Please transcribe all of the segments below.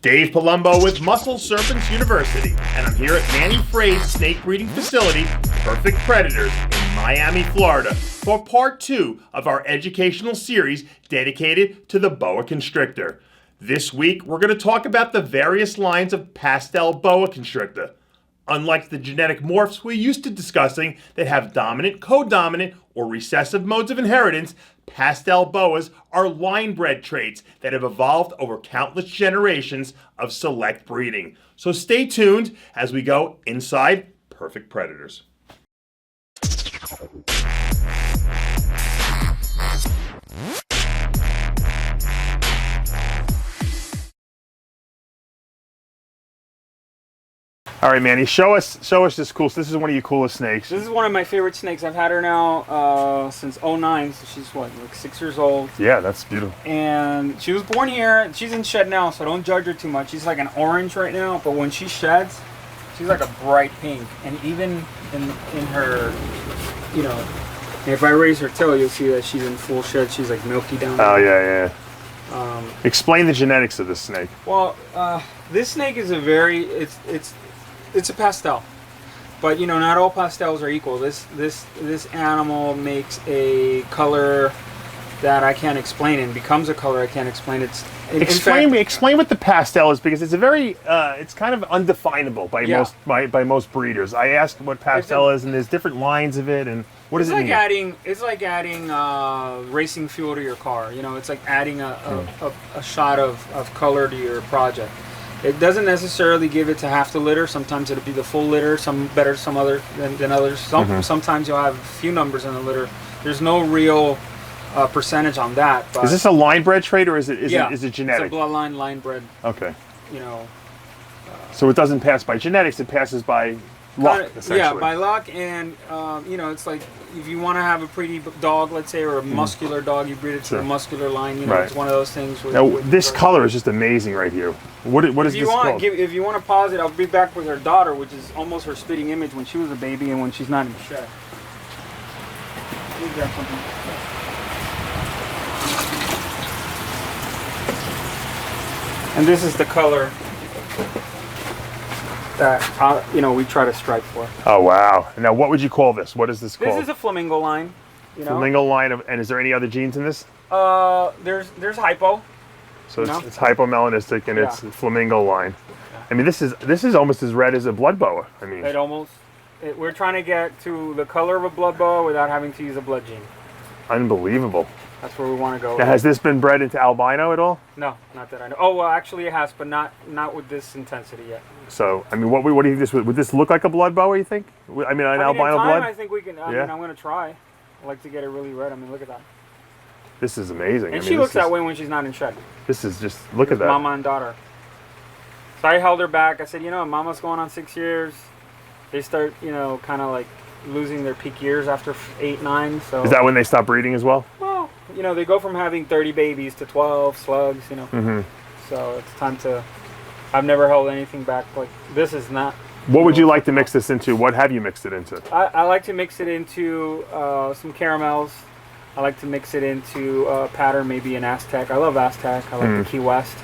Dave Palumbo with Muscle Serpents University, and I'm here at Manny Frade's snake breeding facility, Perfect Predators, in Miami, Florida, for part 2 of our educational series dedicated to the boa constrictor. This week, we're going to talk about the various lines of pastel boa constrictor. Unlike the genetic morphs we're used to discussing that have dominant, codominant, or recessive modes of inheritance, pastel boas are line-bred traits that have evolved over countless generations of select breeding. So stay tuned as we go inside Perfect Predators. All right, Manny, show us this cool. This is one of your coolest snakes. This is one of my favorite snakes. I've had her now since '09, so she's what, like 6 years old. Yeah, that's beautiful. And she was born here. She's in shed now, so don't judge her too much. She's like an orange right now, but when she sheds, she's like a bright pink. And even in her, you know, if I raise her tail, you'll see that she's in full shed. She's like milky down there. Oh yeah, yeah. Explain the genetics of this snake. Well, this snake is a very it's a pastel, but you know, not all pastels are equal. This animal makes a color that I can't explain and becomes a color I can't explain. Explain what the pastel is, because it's a very it's kind of undefinable by most breeders. I asked what pastel is, and there's different lines of it, and what does it mean? It's like adding racing fuel to your car. You know, it's like adding a shot of color to your project. It doesn't necessarily give it to half the litter. Sometimes it'll be the full litter. Some better, some other than others. Sometimes you'll have a few numbers in the litter. There's no real percentage on that. But is this a line bred trait, or is it genetic? It's a bloodline line bred. Okay. You know. So it doesn't pass by genetics. It passes by luck, essentially. Yeah, by luck, and you know, it's like if you want to have a pretty dog, let's say, or a muscular dog, you breed it to the muscular line. You know, it's one of those things. Now, this color is just amazing right here. What is this called? If you want to pause it, I'll be back with her daughter, which is almost her spitting image when she was a baby and when she's not in the shed. Let me grab something. And this is the color that you know, we try to strive for. Oh wow! Now, what would you call this? What is this called? This is a flamingo line. You know? Flamingo line and is there any other genes in this? There's HYPO. So it's hypomelanistic and it's flamingo line. Yeah. I mean, this is almost as red as a blood boa. I mean, we're trying to get to the color of a blood boa without having to use a blood gene. Unbelievable. That's where we want to go. Now, has this been bred into albino at all? No, not that I know. Oh well, actually it has, but not with this intensity yet. So, I mean, what do you think would this look like a blood boa? You think? I mean, albino blood. I think we can. I mean, I'm going to try. I like to get it really red. I mean, look at that. This is amazing. And she looks that way when she's not in shed. This is just, look at that. Mama and daughter. So I held her back. I said, you know, Mama's going on 6 years. They start, you know, kind of like losing their peak years after 8, 9. So is that when they stop breeding as well? Well, you know, they go from having 30 babies to 12 slugs, you know. So it's time to, I've never held anything back. Like, this is not. What would you like to mix this into? What have you mixed it into? I like to mix it into some caramels. I like to mix it into a pattern, maybe an Aztec. I love Aztec. I like the Key West.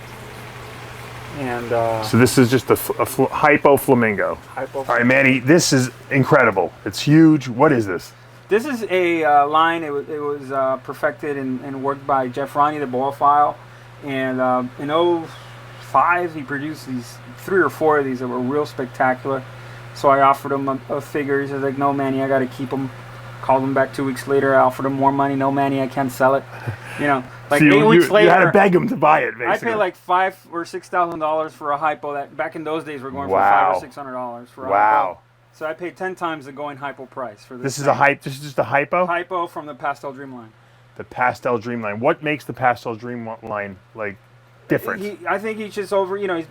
And so this is just a HYPO flamingo. All right, Manny, this is incredible. It's huge. What is this? This is a line. It was perfected and worked by Jeff Ronnie, the boaphile. And in '05, he produced these 3 or 4 of these that were real spectacular. So I offered him a figure. He said, like, no, Manny, I got to keep them. Called him back 2 weeks later. I offered him more money. No, Manny, I can't sell it. You know, like so 8 weeks later, you had to beg him to buy it. Basically, I paid like $5,000 or $6,000 for a HYPO. That back in those days were going for $500 or $600 for a HYPO. So I paid 10 times the going HYPO price for this. This is just a HYPO. HYPO from the Pastel Dream line. The Pastel Dream line. What makes the Pastel Dream line like different? I think he's just over. You know,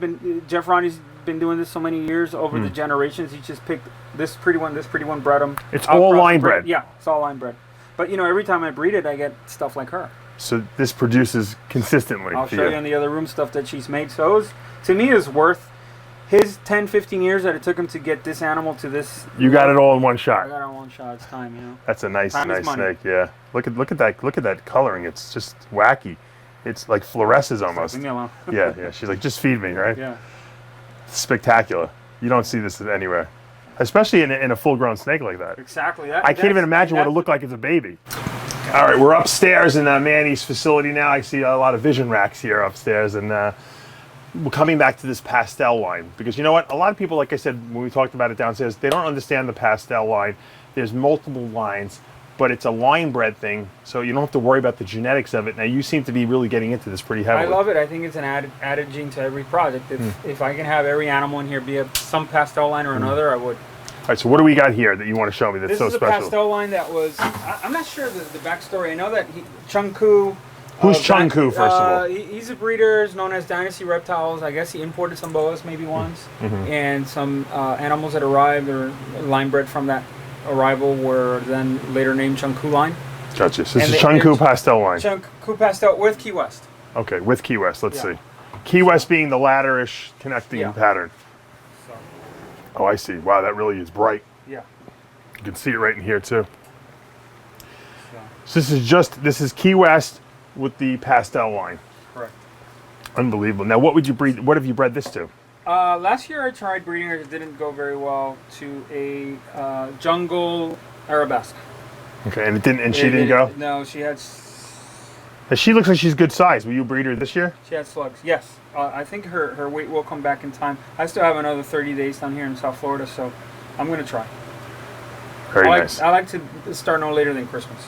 Jeff Ronnie's been doing this so many years over the generations. He just picked this pretty one, bred him. It's all line bred. Yeah, it's all line bred. But you know, every time I breed it, I get stuff like her. So this produces consistently. I'll show you in the other room stuff that she's made. So to me, is worth his 10, 15 years that it took him to get this animal to this. You got it all in one shot. I got it in one shot. It's time, you know. That's a nice snake. Yeah. Look at that coloring. It's just wacky. It's like fluoresces almost. Leave me alone. Yeah. She's like, just feed me, right? Yeah. Spectacular. You don't see this anywhere, especially in a full-grown snake like that. Exactly. I can't even imagine what it looked like as a baby. All right, we're upstairs in Manny's facility now. I see a lot of vision racks here upstairs, and we're coming back to this pastel line because you know what? A lot of people, like I said when we talked about it downstairs, they don't understand the pastel line. There's multiple lines, but it's a line bred thing, so you don't have to worry about the genetics of it. Now, you seem to be really getting into this pretty heavily. I love it. I think it's an added gene to every project. If I can have every animal in here be some pastel line or another, I would. All right, so what do we got here that you want to show me that's so special? This is a pastel line that was, I'm not sure the backstory. I know that CHUNKU. Who's CHUNKU, first of all? He's a breeder, known as Dynasty Reptiles. I guess he imported some boas maybe once, and some animals that arrived or line bred from that arrival were then later named CHUNKU line. Gotcha. So this is CHUNKU pastel line. CHUNKU pastel with Key West. Okay, with Key West. Let's see. Key West being the ladder-ish connecting pattern. So. Oh, I see. Wow, that really is bright. Yeah. You can see it right in here too. So this is Key West with the pastel line. Correct. Unbelievable. Now, what would you breed? What have you bred this to? Last year I tried breeding her. It didn't go very well to a jungle arabesque. Okay, and it didn't. And she didn't go. No, she had. She looks like she's good size. Will you breed her this year? She had slugs. Yes, I think her weight will come back in time. I still have another 30 days down here in South Florida, so I'm gonna try. Very nice. I like to start no later than Christmas.